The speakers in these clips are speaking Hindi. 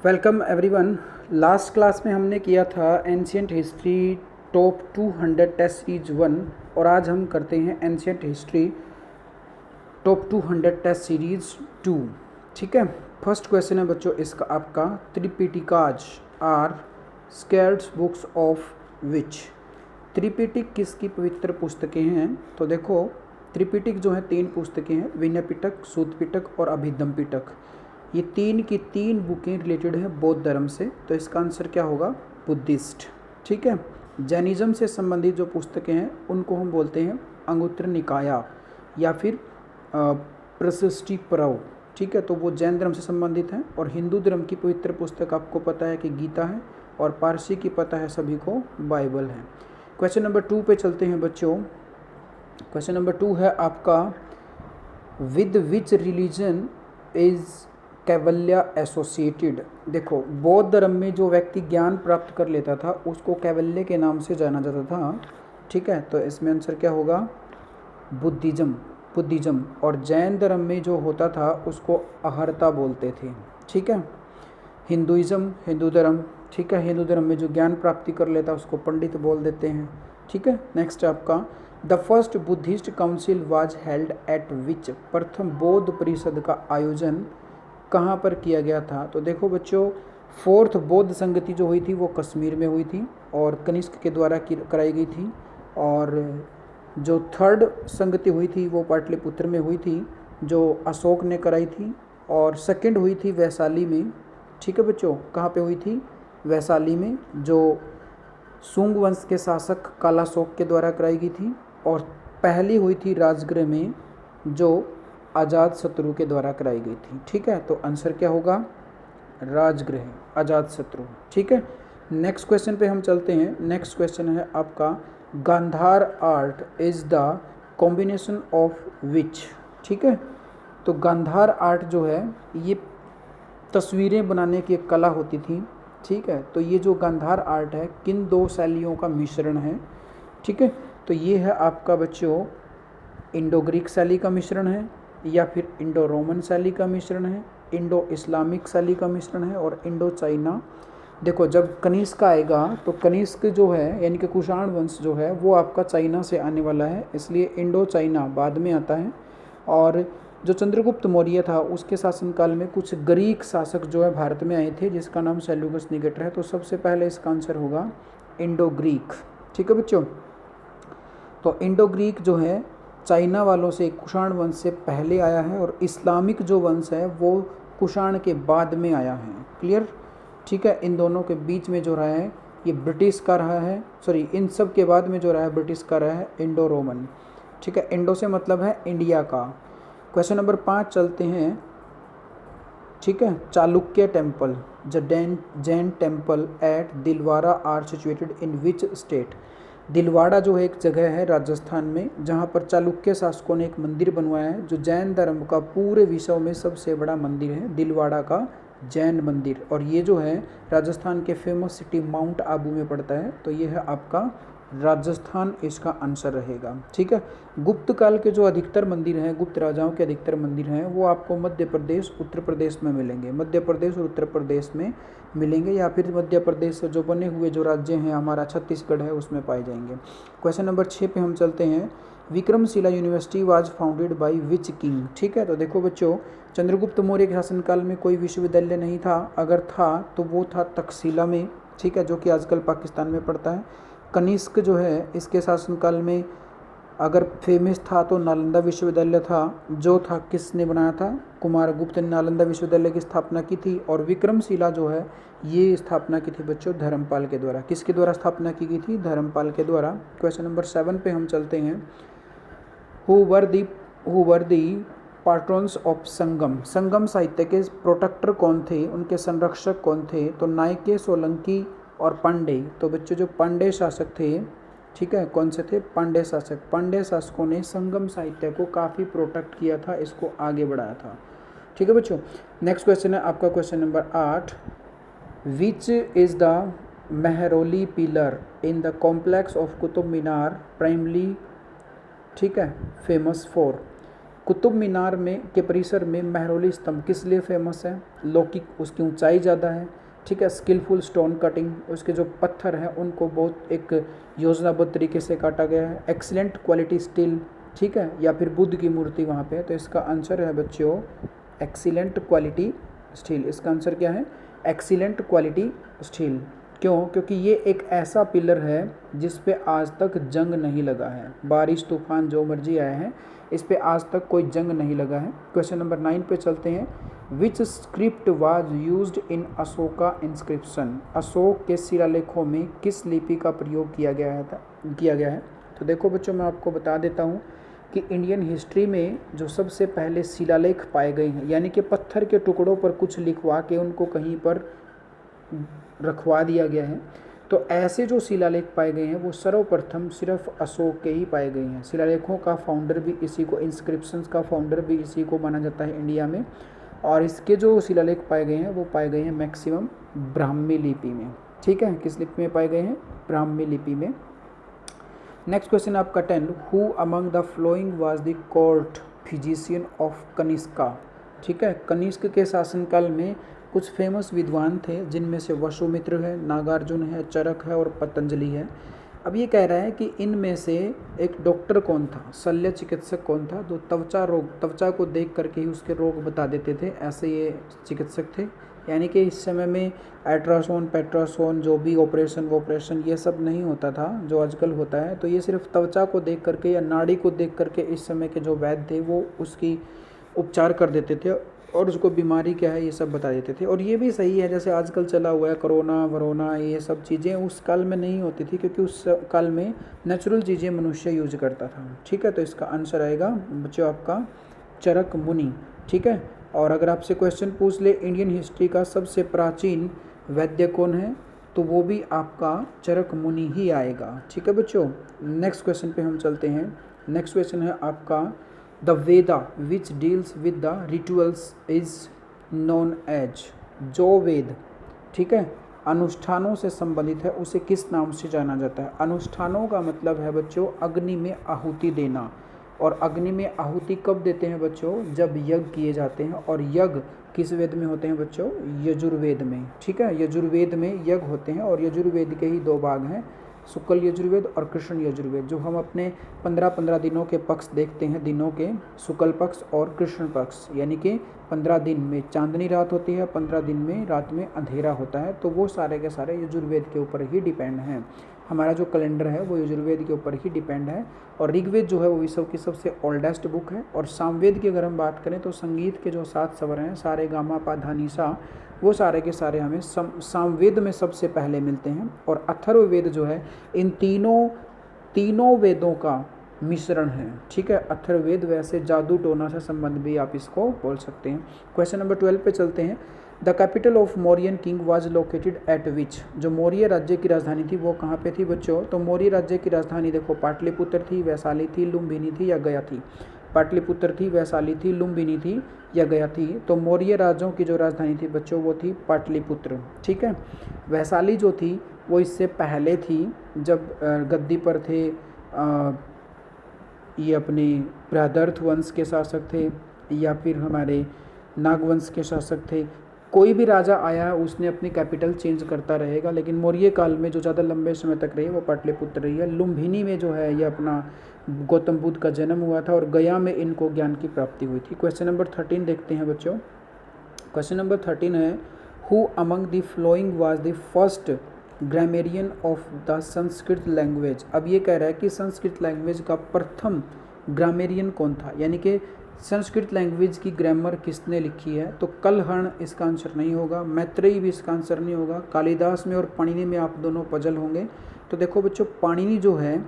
Welcome everyone. लास्ट क्लास में हमने किया था ancient history top 200 test series 1 और आज हम करते हैं ancient history top 200 test series 2। ठीक है, फर्स्ट क्वेश्चन है बच्चों इसका आपका, Tripitakas are sacred books of which. Tripitaka किसकी पवित्र पुस्तकें हैं? तो देखो त्रिपिटिक जो है 3 पुस्तकें हैं, विनय पिटक, सूत पिटक और अभिधम पिटक। ये 3 की 3 बुकें रिलेटेड हैं बौद्ध धर्म से, तो इसका आंसर क्या होगा? बुद्धिस्ट। ठीक है, जैनिज्म से संबंधित जो पुस्तकें हैं उनको हम बोलते हैं अंगुत्तर निकाया या फिर प्रशिष्टि परव। ठीक है, तो वो जैन धर्म से संबंधित हैं। और हिंदू धर्म की पवित्र पुस्तक आपको पता है कि गीता है, और पारसी की पता है सभी को बाइबल है। क्वेश्चन नंबर 2 पे चलते हैं बच्चों। क्वेश्चन नंबर 2 है आपका, with which religion is Kaivalya associated. देखो बौद्ध धर्म में जो व्यक्ति ज्ञान प्राप्त कर लेता था उसको कैवल्य के नाम से जाना जाता था। ठीक है, तो इसमें आंसर क्या होगा? बुद्धिज्म। और जैन धर्म में जो होता था उसको अहर्ता बोलते थे। ठीक है, हिंदुइज्म हिंदू धर्म। ठीक है, हिंदू धर्म में जो ज्ञान प्राप्ति कर लेता उसको पंडित बोल देते हैं। ठीक है, नेक्स्ट आपका, the first Buddhist council was held at विच। प्रथम बौद्ध परिषद का आयोजन कहाँ पर किया गया था? तो देखो बच्चों, 4th बौद्ध संगति जो हुई थी वो कश्मीर में हुई थी और कनिष्क के द्वारा कराई गई थी। और जो 3rd संगति हुई थी वो पाटलिपुत्र में हुई थी जो अशोक ने कराई थी। और 2nd हुई थी वैशाली में। ठीक है बच्चों, कहाँ पे हुई थी? वैशाली में, जो सुंग वंश के शासक कालाशोक के द्वारा कराई गई थी। और पहली हुई थी राजगृह में जो आजाद शत्रु के द्वारा कराई गई थी। ठीक है, तो आंसर क्या होगा? राजगृह, आजाद शत्रु। ठीक है, नेक्स्ट क्वेश्चन पे हम चलते हैं। नेक्स्ट क्वेश्चन है आपका, Gandhara art is the combination of which. ठीक है, तो गांधार आर्ट जो है ये तस्वीरें बनाने की एक कला होती थी। ठीक है, तो ये जो गांधार आर्ट है किन 2 शैलियों का मिश्रण है? ठीक है, तो ये है आपका बच्चों इंडो ग्रीक शैली का मिश्रण है, या फिर इंडो रोमन शैली का मिश्रण है, इंडो इस्लामिक शैली का मिश्रण है, और इंडो चाइना। देखो जब कनिष्क आएगा तो कनिष्क जो है यानी कि कुषाण वंश जो है वो आपका चाइना से आने वाला है, इसलिए इंडो चाइना बाद में आता है। और जो चंद्रगुप्त मौर्य था उसके शासनकाल में कुछ ग्रीक शासक जो है भारत में आए थे जिसका नाम सेल्यूकस निकेटर है, तो सबसे पहले इसका आंसर होगा इंडो ग्रीक। ठीक है बच्चों, तो इंडो ग्रीक जो है चाइना वालों से, कुषाण वंश से पहले आया है, और इस्लामिक जो वंश है वो कुषाण के बाद में आया है। क्लियर? ठीक है, इन दोनों के बीच में जो रहा है ये ब्रिटिश का रहा है, सॉरी इन सब के बाद में जो रहा है ब्रिटिश का रहा है इंडो रोमन। ठीक है, इंडो से मतलब है इंडिया का। क्वेश्चन नंबर 5 चलते हैं। ठीक है, Chalukya temple, Jain temple at Dilwara are situated in which state. Dilwara जो है एक जगह है राजस्थान में जहाँ पर चालुक्य शासकों ने एक मंदिर बनवाया है जो जैन धर्म का पूरे विश्व में सबसे बड़ा मंदिर है, दिलवाड़ा का जैन मंदिर। और ये जो है राजस्थान के फेमस सिटी माउंट आबू में पड़ता है, तो ये है आपका राजस्थान, इसका आंसर रहेगा। ठीक है, गुप्त काल के जो अधिकतर मंदिर हैं, गुप्त राजाओं के अधिकतर मंदिर हैं वो आपको मध्य प्रदेश, उत्तर प्रदेश में मिलेंगे। मध्य प्रदेश और उत्तर प्रदेश में मिलेंगे, या फिर मध्य प्रदेश से जो बने हुए जो राज्य हैं हमारा छत्तीसगढ़ है उसमें पाए जाएंगे। क्वेश्चन नंबर 6 पे हम चलते हैं। Vikramshila university was founded by which king. ठीक है, तो देखो बच्चों, चंद्रगुप्त मौर्य के शासनकाल में कोई विश्वविद्यालय नहीं था, अगर था तो वो था तक्षशिला में। ठीक है, जो कि आजकल पाकिस्तान में पड़ता है। कनिष्क जो है इसके शासनकाल में अगर फेमस था तो नालंदा विश्वविद्यालय था, जो था किसने बनाया था? कुमारगुप्त ने नालंदा विश्वविद्यालय की स्थापना की थी। और विक्रमशिला जो है ये स्थापना की थी बच्चों धर्मपाल के द्वारा। किसके द्वारा स्थापना की गई थी? धर्मपाल के द्वारा। क्वेश्चन नंबर 7 पे हम चलते हैं। हु वर दी पाट्रॉन्स ऑफ संगम। संगम साहित्य के प्रोटेक्टर कौन थे, उनके संरक्षक कौन थे? तो नायके, सोलंकी और पांडे। तो बच्चों जो पांडे शासक थे, ठीक है, कौन से थे? पांडे शासक। पांडे शासकों ने संगम साहित्य को काफ़ी प्रोटेक्ट किया था, इसको आगे बढ़ाया था। ठीक है बच्चों, नेक्स्ट क्वेश्चन है आपका question number 8। Which is the Mehrauli pillar in the complex of Qutub Minar primarily, ठीक है, फेमस फॉर। कुतुब मीनार में के परिसर में मेहरौली स्तंभ किस लिए फेमस है? लौकिक, उसकी ऊंचाई ज़्यादा है, ठीक है। स्किलफुल स्टोन कटिंग, उसके जो पत्थर हैं उनको बहुत एक योजनाबद्ध तरीके से काटा गया है। एक्सीलेंट क्वालिटी स्टील, ठीक है, या फिर बुद्ध की मूर्ति वहाँ पे है। तो इसका आंसर है बच्चों एक्सीलेंट क्वालिटी स्टील। इसका आंसर क्या है? Excellent quality steel. क्यों? क्योंकि ये एक ऐसा पिलर है जिस पे आज तक जंग नहीं लगा है। बारिश तूफान जो मर्जी आए हैं, इस पे आज तक कोई जंग नहीं लगा है। क्वेश्चन नंबर 9 पे चलते हैं। Which script was used in Ashoka inscription? Ashoka के शिलालेखों में किस लिपि का प्रयोग किया गया है? तो देखो बच्चों, मैं आपको बता देता हूँ कि इंडियन हिस्ट्री में जो सबसे पहले शिलालेख पाए गए हैं, यानी कि पत्थर के टुकड़ों पर कुछ लिखवा के उनको कहीं पर रखवा दिया गया है, तो ऐसे जो शिलालेख पाए गए हैं वो सर्वप्रथम सिर्फ अशोक के ही पाए गए हैं। शिलालेखों का फाउंडर भी इसी को, इंस्क्रिप्शंस का फाउंडर भी इसी को माना जाता है इंडिया में। और इसके जो शिलालेख पाए गए हैं वो पाए गए हैं मैक्सिमम ब्राह्मी लिपि में, ठीक है। किस लिपि में पाए गए हैं? ब्राह्मी लिपि में। नेक्स्ट क्वेश्चन आपका 10, who among the flowing was the court physician of Kanishka? ठीक है, कनिष्क के शासनकाल में कुछ फेमस विद्वान थे जिनमें से वसुमित्र है, नागार्जुन है, चरक है और पतंजलि है। अब ये कह रहा है कि इनमें से एक डॉक्टर कौन था, शल्य चिकित्सक कौन था, तो त्वचा को देख करके ही उसके रोग बता देते थे, ऐसे ये चिकित्सक थे। यानी कि इस समय में अल्ट्रासाउंड पेट्रासाउंड जो भी ऑपरेशन ये सब नहीं होता था जो आजकल होता है। तो ये सिर्फ त्वचा को देख करके या नाड़ी को देख करके इस समय के जो वैद्य थे वो उसकी उपचार कर देते थे और उसको बीमारी क्या है ये सब बता देते थे। और ये भी सही है, जैसे आजकल चला हुआ है कोरोना वरोना, ये सब चीज़ें उस काल में नहीं होती थी क्योंकि उस काल में नेचुरल चीज़ें मनुष्य यूज करता था, ठीक है। तो इसका आंसर आएगा बच्चों आपका चरक मुनि, ठीक है। और अगर आपसे क्वेश्चन पूछ ले इंडियन हिस्ट्री का सबसे प्राचीन वैद्य कौन है, तो वो भी आपका चरक मुनि ही आएगा, ठीक है बच्चों। नेक्स्ट क्वेश्चन पे हम चलते हैं। नेक्स्ट क्वेश्चन है आपका the Veda which deals with the rituals is known as? जो वेद, ठीक है, अनुष्ठानों से संबंधित है उसे किस नाम से जाना जाता है? अनुष्ठानों का मतलब है बच्चों अग्नि में आहुति देना। और अग्नि में आहुति कब देते हैं बच्चों? जब यज्ञ किए जाते हैं। और यज्ञ किस वेद में होते हैं बच्चों? यजुर्वेद में, ठीक है। यजुर्वेद में यज्ञ होते हैं और यजुर्वेद के ही दो भाग हैं, शुक्ल यजुर्वेद और कृष्ण यजुर्वेद। जो हम अपने 15-15 दिनों के पक्ष देखते हैं, दिनों के शुक्ल पक्ष और कृष्ण पक्ष, यानी कि 15 दिन में चांदनी रात होती है, 15 दिन में रात में अंधेरा होता है। तो वो सारे के सारे यजुर्वेद के ऊपर ही डिपेंड हैं। हमारा जो कैलेंडर है वो यजुर्वेद के ऊपर ही डिपेंड है। और ऋग्वेद जो है वो विश्व की सबसे ओल्डेस्ट बुक है। और सामवेद की अगर हम बात करें तो संगीत के जो 7 स्वर हैं, सारे गामा पा धा नी सा, वो सारे के सारे हमें सामवेद में सबसे पहले मिलते हैं। और अथर्ववेद जो है इन तीनों वेदों का मिश्रण है, ठीक है। अथर्ववेद वैसे जादू टोना से संबंध भी आप इसको बोल सकते हैं। क्वेश्चन नंबर 12 पे चलते हैं। The capital of Mauryan king was located at विच? जो मौर्य राज्य की राजधानी थी वो कहाँ पे थी बच्चों? तो मौर्य राज्य की राजधानी देखो पाटलिपुत्र थी, वैशाली थी, लुम्बिनी थी या गया थी? पाटलिपुत्र थी, वैशाली थी, लुम्बिनी थी या गया थी? तो मौर्य राज्यों की जो राजधानी थी बच्चों वो थी पाटलिपुत्र, ठीक है। वैशाली जो थी वो इससे पहले थी, जब गद्दी पर थे ये अपने बृहदर्थ वंश के शासक थे या फिर हमारे नागवंश के शासक थे। कोई भी राजा आया उसने अपनी कैपिटल चेंज करता रहेगा, लेकिन मौर्य काल में जो ज़्यादा लंबे समय तक रही वो पाटलिपुत्र रही है। लुम्बिनी में जो है ये अपना गौतम बुद्ध का जन्म हुआ था और गया में इनको ज्ञान की प्राप्ति हुई थी। क्वेश्चन नंबर 13 देखते हैं बच्चों। क्वेश्चन नंबर 13 है who among the flowing was the first grammarian of the Sanskrit language? अब ये कह रहा है कि संस्कृत लैंग्वेज का प्रथम ग्रामेरियन कौन था, यानी कि संस्कृत लैंग्वेज की ग्रामर किसने लिखी है? तो कलहण इसका आंसर नहीं होगा, मैत्रेयी भी इसका आंसर नहीं होगा, कालिदास में और पाणिनि में आप दोनों पजल होंगे। तो देखो बच्चों पाणिनि जो है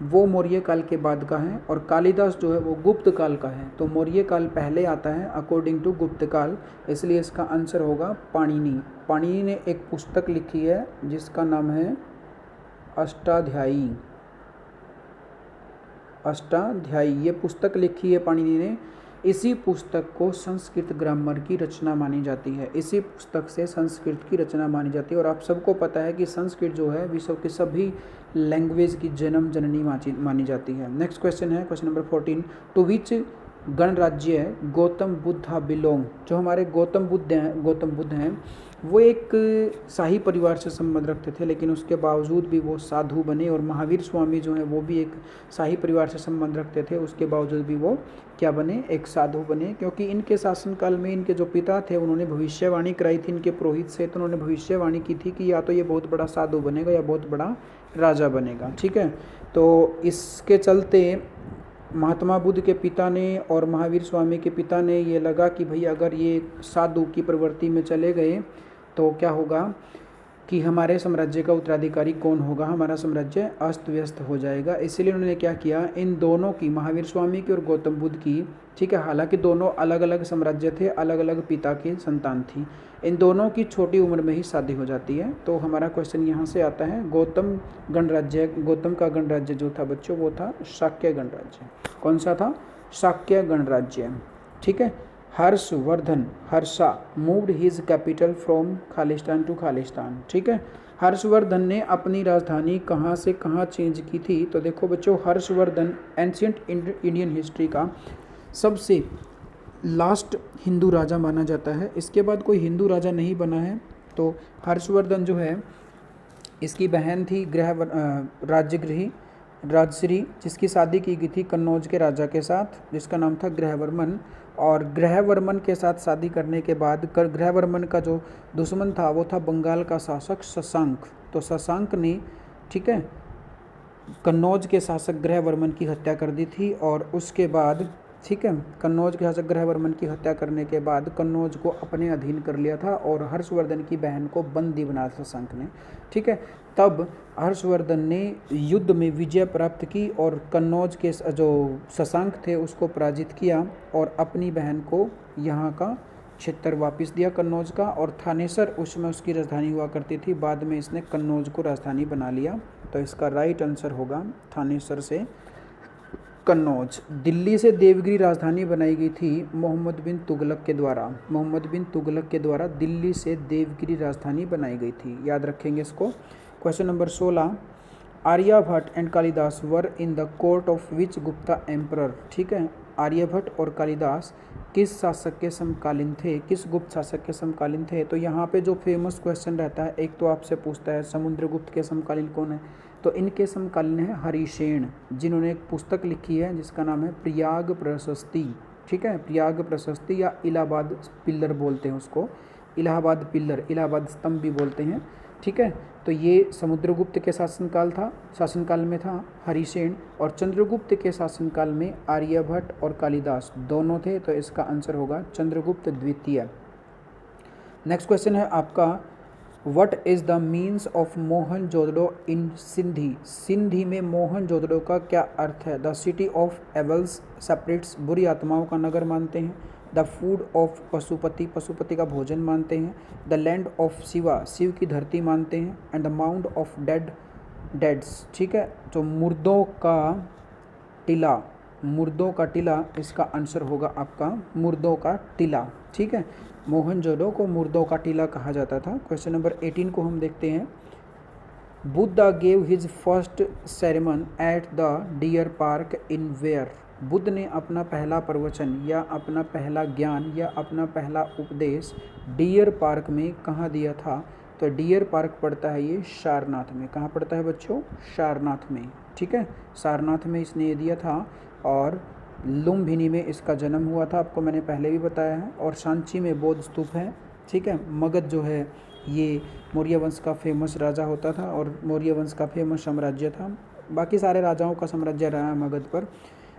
वो मौर्य काल के बाद का है और कालिदास जो है वो गुप्त काल का है। तो मौर्य काल पहले आता है अकॉर्डिंग टू गुप्त काल, इसलिए इसका आंसर होगा पाणिनि। पाणिनि ने एक पुस्तक लिखी है जिसका नाम है अष्टाध्यायी। ये पुस्तक लिखी है पाणिनि ने। इसी पुस्तक को संस्कृत ग्रामर की रचना मानी जाती है, इसी पुस्तक से संस्कृत की रचना मानी जाती है। और आप सबको पता है कि संस्कृत जो है विश्व की सभी लैंग्वेज की जन्म जननी मानी जाती है। नेक्स्ट क्वेश्चन है क्वेश्चन नंबर 14, टू विच गणराज्य गौतम बुद्धा बिलोंग, जो हमारे गौतम बुद्ध हैं वो एक शाही परिवार से संबंध रखते थे, लेकिन उसके बावजूद भी वो साधु बने। और महावीर स्वामी जो हैं वो भी एक शाही परिवार से संबंध रखते थे, उसके बावजूद भी वो क्या बने, एक साधु बने। क्योंकि इनके शासनकाल में इनके जो पिता थे उन्होंने भविष्यवाणी कराई थी इनके पुरोहित से, तो उन्होंने भविष्यवाणी की थी कि या तो ये बहुत बड़ा साधु बनेगा या बहुत बड़ा राजा बनेगा। ठीक है, तो इसके चलते महात्मा बुद्ध के पिता ने और महावीर स्वामी के पिता ने ये लगा कि भाई अगर ये साधु की प्रवृत्ति में चले गए तो क्या होगा कि हमारे साम्राज्य का उत्तराधिकारी कौन होगा, हमारा साम्राज्य अस्त व्यस्त हो जाएगा। इसलिए उन्होंने क्या किया, इन दोनों की, महावीर स्वामी की और गौतम बुद्ध की, ठीक है, हालांकि दोनों अलग अलग साम्राज्य थे, अलग अलग पिता की संतान थी, इन दोनों की छोटी उम्र में ही शादी हो जाती है। तो हमारा क्वेश्चन यहाँ से आता है, गौतम का गणराज्य जो था बच्चों वो था शाक्य गणराज्य। कौन सा था, शाक्य गणराज्य। ठीक है, Harshavardhan, Harsha moved his capital from Khalistan to Khalistan. ठीक है, हर्षवर्धन ने अपनी राजधानी कहाँ से कहाँ चेंज की थी। तो देखो बच्चों, हर्षवर्धन एंशियंट इंडियन हिस्ट्री का सबसे लास्ट हिंदू राजा माना जाता है। इसके बाद कोई हिंदू राजा नहीं बना है। तो हर्षवर्धन जो है, इसकी बहन थी राजश्री, जिसकी शादी की गई थी कन्नौज के राजा के साथ, जिसका नाम था ग्रहवर्मन। और ग्रहवर्मन के साथ शादी करने के बाद ग्रहवर्मन का जो दुश्मन था वो था बंगाल का शासक शशांक। तो शशांक ने, ठीक है, कन्नौज के शासक ग्रहवर्मन की हत्या कर दी थी। और उसके बाद, ठीक है, कन्नौज के शासक ग्रहवर्मन की हत्या करने के बाद कन्नौज को अपने अधीन कर लिया था और हर्षवर्धन की बहन को बंदी बना था शशांक ने। ठीक है, तब हर्षवर्धन ने युद्ध में विजय प्राप्त की और कन्नौज के जो शशांक थे उसको पराजित किया और अपनी बहन को यहाँ का क्षेत्र वापस दिया कन्नौज का। और थानेसर उसमें उसकी राजधानी हुआ करती थी, बाद में इसने कन्नौज को राजधानी बना लिया। तो इसका राइट आंसर होगा थानेसर से कन्नौज। दिल्ली से देवगिरी राजधानी बनाई गई थी मोहम्मद बिन तुगलक के द्वारा। मोहम्मद बिन तुगलक के द्वारा दिल्ली से देवगिरी राजधानी बनाई गई थी, याद रखेंगे इसको। Question number 16, Aryabhatta and Kalidas were in the court of which Gupta emperor. ठीक है, आर्यभट्ट और कालिदास किस शासक के समकालीन थे, किस गुप्त शासक के समकालीन थे। तो यहाँ पे जो फेमस क्वेश्चन रहता है, एक तो आपसे पूछता है समुद्रगुप्त के समकालीन कौन है, तो इनके समकालीन है हरिसेन, जिन्होंने एक पुस्तक लिखी है जिसका नाम है प्रयाग प्रशस्ति। ठीक है, प्रयाग प्रशस्ति या इलाहाबाद पिल्लर बोलते हैं उसको, इलाहाबाद पिल्लर, इलाहाबाद स्तंभ भी बोलते हैं। ठीक है, तो ये समुद्रगुप्त के शासनकाल में था हरिसेन, और चंद्रगुप्त के शासनकाल में आर्यभट्ट और कालिदास दोनों थे। तो इसका आंसर होगा चंद्रगुप्त द्वितीय। नेक्स्ट क्वेश्चन है आपका, what is the means of Mohenjodaro in Sindhi. Sindhi में मोहनजोदड़ो का क्या अर्थ है। The city of evils spirits, बुरी आत्माओं का नगर मानते हैं। The food of Pashupati, Pashupati का भोजन मानते हैं। The land of Shiva, Shiva की धरती मानते हैं। And the mound of deads, ठीक है, जो मुर्दों का टीला, इसका आंसर होगा आपका मुर्दों का टीला। ठीक है, मोहनजोदड़ो को मुर्दों का टीला कहा जाता था। क्वेश्चन नंबर 18 को हम देखते हैं। Buddha gave his first sermon at the deer park in where. Buddha ने अपना पहला प्रवचन या अपना पहला ज्ञान या अपना पहला उपदेश डियर पार्क में कहाँ दिया था। तो डियर पार्क पड़ता है ये सारनाथ में। कहाँ पड़ता है बच्चों, सारनाथ में। ठीक है, सारनाथ में इसने ये दिया था। और लुम्बिनी में इसका जन्म हुआ था, आपको मैंने पहले भी बताया है। और सांची में बौद्ध स्तूप है। ठीक है, मगध जो है ये मौर्य वंश का फेमस राजा होता था और मौर्य वंश का फेमस साम्राज्य था। बाकी सारे राजाओं का साम्राज्य रहा है मगध पर।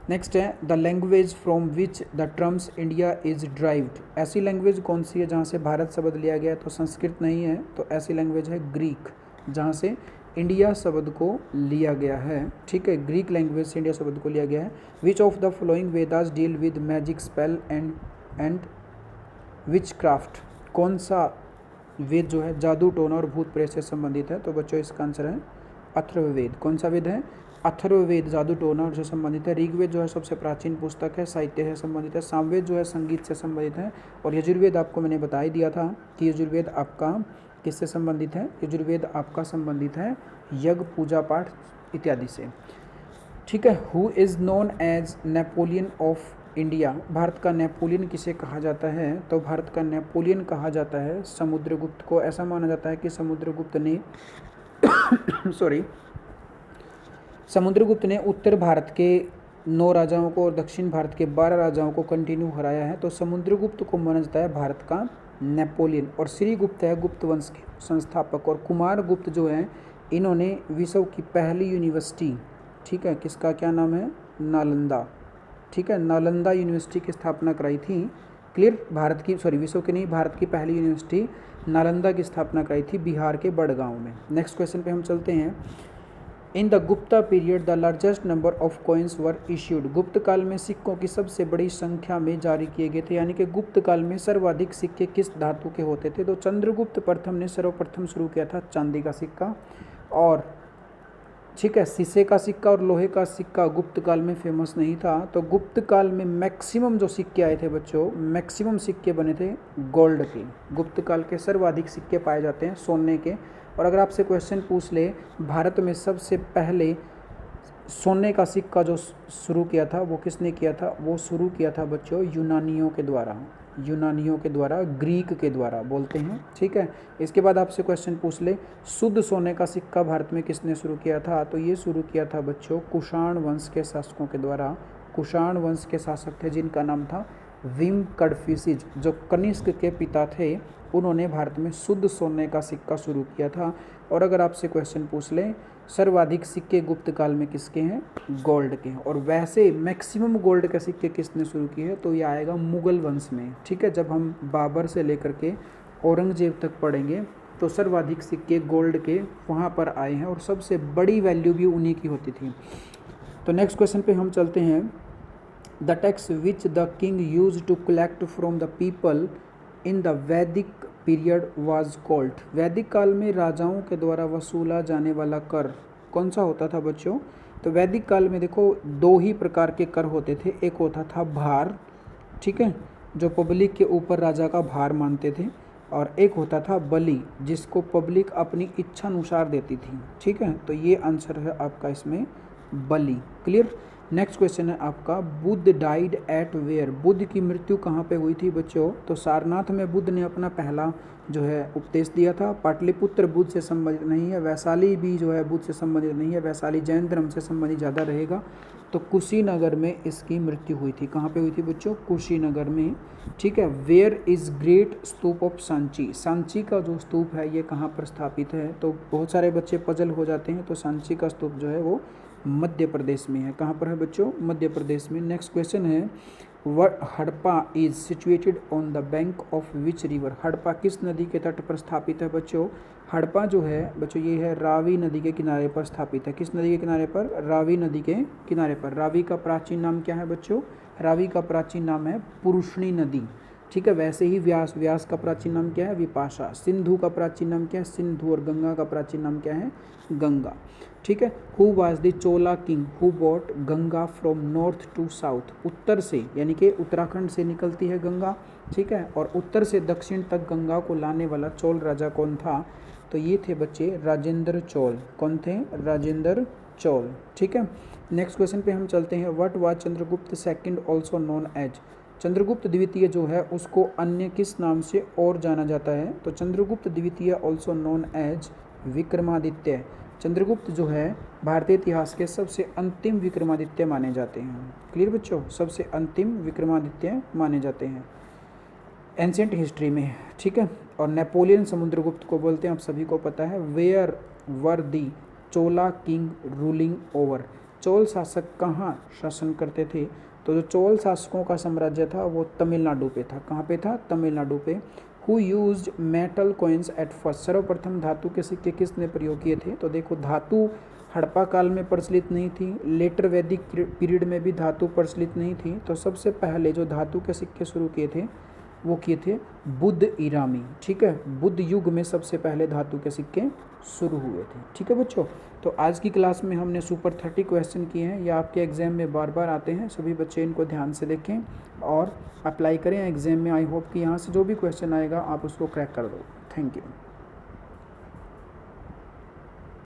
नेक्स्ट है, the language from which the terms India is derived. ऐसी लैंग्वेज कौन सी है जहाँ से भारत शब्द लिया गया है। तो संस्कृत नहीं है, तो ऐसी लैंग्वेज है ग्रीक, जहाँ से इंडिया शब्द को लिया गया है। ठीक है, ग्रीक लैंग्वेज से इंडिया शब्द को लिया गया है। Which of the following Vedas deal with magic spell and which craft. कौन सा वेद जो है जादू टोना और भूत प्रेत से संबंधित है। तो बच्चों इसका आंसर है अथर्ववेद। कौन सा वेद है, अथर्ववेद जादू टोना और से संबंधित है। ऋग्वेद जो है सबसे प्राचीन पुस्तक है, साहित्य से संबंधित है। सामवेद जो है संगीत से संबंधित है। और यजुर्वेद आपको मैंने बता ही दिया था कि यजुर्वेद आपका किससे संबंधित है। यजुर्वेद आपका संबंधित है यज्ञ, पूजा पाठ इत्यादि से। ठीक है, who is known as Napoleon of India. Bharat का नेपोलियन किसे कहा जाता है? तो भारत का नेपोलियन कहा जाता है समुद्रगुप्त को। ऐसा माना जाता है कि समुद्रगुप्त ने सॉरी समुद्रगुप्त ने उत्तर भारत के 9 राजाओं को और दक्षिण भारत के 12 राजाओं को कंटिन्यू हराया है। तो समुद्रगुप्त को माना जाता है भारत का नेपोलियन। और श्रीगुप्त है गुप्त वंश के संस्थापक। और कुमार गुप्त जो है, इन्होंने विश्व की पहली यूनिवर्सिटी, ठीक है, किसका क्या नाम है? नालंदा, ठीक है, नालंदा यूनिवर्सिटी की स्थापना कराई थी। क्लियर? भारत की, सॉरी विश्व की नहीं, भारत की पहली यूनिवर्सिटी नालंदा की स्थापना कराई थी बिहार के बड़गांव में। नेक्स्ट क्वेश्चन पे हम चलते हैं। In the Gupta period the largest number of coins were issued. गुप्त काल में सिक्कों की सबसे बड़ी संख्या में जारी किए गए थे। यानी कि गुप्त काल में सर्वाधिक सिक्के किस धातु के होते थे? तो चंद्रगुप्त प्रथम ने सर्वप्रथम शुरू किया था चांदी का सिक्का, और ठीक है, शीशे का सिक्का और लोहे का सिक्का गुप्त काल में फेमस नहीं था। तो गुप्त काल में मैक्सिमम जो सिक्के आए थे बच्चों, मैक्सिमम सिक्के बने थे गोल्ड के। गुप्त काल के सर्वाधिक सिक्के पाए जाते हैं सोने के। और अगर आपसे क्वेश्चन पूछ ले, भारत में सबसे पहले सोने का सिक्का जो शुरू किया था वो किसने किया था? वो शुरू किया था बच्चों यूनानियों के द्वारा, यूनानियों के द्वारा, ग्रीक के द्वारा बोलते हैं, ठीक है। इसके बाद आपसे क्वेश्चन पूछ ले, शुद्ध सोने का सिक्का भारत में किसने शुरू किया था? तो ये शुरू किया था बच्चों कुषाण वंश के शासकों के द्वारा। कुषाण वंश के शासक थे जिनका नाम था विम कड़फिसिज, जो कनिष्क के पिता थे। उन्होंने भारत में शुद्ध सोने का सिक्का शुरू किया था। और अगर आपसे क्वेश्चन पूछ लें, सर्वाधिक सिक्के गुप्त काल में किसके हैं? गोल्ड के। और वैसे मैक्सिमम गोल्ड के सिक्के किसने शुरू किए हैं? तो ये आएगा मुगल वंश में, ठीक है। जब हम बाबर से लेकर के औरंगजेब तक पढ़ेंगे तो सर्वाधिक सिक्के गोल्ड के वहाँ पर आए हैं, और सबसे बड़ी वैल्यू भी उन्हीं की होती थी। तो नेक्स्ट क्वेश्चन पे हम चलते हैं। The tax which the king use to collect from the people in the Vedic period was called. वैदिक काल में राजाओं के द्वारा वसूला जाने वाला कर कौन सा होता था बच्चों? तो वैदिक काल में देखो 2 ही प्रकार के कर होते थे। एक होता था भार, ठीक है, जो पब्लिक के ऊपर राजा का भार मानते थे, और एक होता था बलि, जिसको पब्लिक अपनी इच्छा अनुसार देती थी, ठीक है। तो ये आंसर है आपका इसमें बलि। क्लियर? नेक्स्ट क्वेश्चन है आपका, Buddha died at where. Buddha की मृत्यु कहाँ पे हुई थी बच्चों? तो सारनाथ में बुद्ध ने अपना पहला जो है उपदेश दिया था। पाटलिपुत्र बुद्ध से संबंधित नहीं है। वैशाली भी जो है बुद्ध से संबंधित नहीं है। वैशाली जैन धर्म से संबंधित ज़्यादा रहेगा। तो कुशीनगर में इसकी मृत्यु हुई थी। कहाँ पे हुई थी बच्चों? कुशीनगर में, ठीक है। Where is great stupa of Sanchi. Sanchi का जो स्तूप है ये कहाँ पर स्थापित है? तो बहुत सारे बच्चे पजल हो जाते हैं। तो सांची का स्तूप जो है वो मध्य प्रदेश में है। कहाँ पर है बच्चों? मध्य प्रदेश में। नेक्स्ट क्वेश्चन है, Harappa is situated on the bank of which river. Harappa किस नदी के तट पर स्थापित है बच्चों? हड़प्पा जो है बच्चों ये है रावी नदी के किनारे पर स्थापित है। किस नदी के किनारे पर? रावी नदी के किनारे पर। रावी का प्राचीन नाम क्या है बच्चों? रावी का प्राचीन नाम है पुरुषणी नदी, ठीक है। वैसे ही व्यास का प्राचीन नाम क्या है? विपाशा। सिंधु का प्राचीन नाम क्या है? सिंधु। और गंगा का प्राचीन नाम क्या है? गंगा, ठीक है। Who was the Chola king who bought Ganga from north to south. उत्तर से, यानी कि उत्तराखंड से निकलती है गंगा, ठीक है, और उत्तर से दक्षिण तक गंगा को लाने वाला चोल राजा कौन था? तो ये थे बच्चे राजेंद्र चोल। कौन थे? राजेंद्र चोल, ठीक है। नेक्स्ट क्वेश्चन पे हम चलते हैं। What was Chandragupta second also known as. Chandragupta द्वितीय जो है उसको अन्य किस नाम से और जाना जाता है? तो चंद्रगुप्त द्वितीय also known as Vikramaditya. Chandragupta जो है भारतीय इतिहास के सबसे अंतिम विक्रमादित्य माने जाते हैं। क्लियर बच्चों? सबसे अंतिम विक्रमादित्य माने जाते हैं एंशिएंट हिस्ट्री में, ठीक है। और नेपोलियन समुद्रगुप्त को बोलते हैं, आप सभी को पता है। Where were the Chola king ruling over. Chola शासक कहाँ शासन करते थे? तो जो चोल शासकों का साम्राज्य था वो तमिलनाडु पे था। कहाँ पे था? तमिलनाडु पे। Who used metal coins at first. सर्वप्रथम धातु के सिक्के किसने प्रयोग किए थे? तो देखो धातु हड़प्पा काल में प्रचलित नहीं थी। लेटर वैदिक पीरियड में भी धातु प्रचलित नहीं थी। तो सबसे पहले जो धातु के सिक्के शुरू किए थे वो किए थे बुद्ध ईरामी, ठीक है। बुद्ध युग में सबसे पहले धातु के सिक्के शुरू हुए थे, ठीक है बच्चों। तो आज की क्लास में हमने सुपर 30 क्वेश्चन किए हैं। ये आपके एग्जाम में बार बार आते हैं। सभी बच्चे इनको ध्यान से देखें और अप्लाई करें एग्जाम में। आई होप कि यहाँ से जो भी क्वेश्चन आएगा आप उसको क्रैक कर दो। Thank you.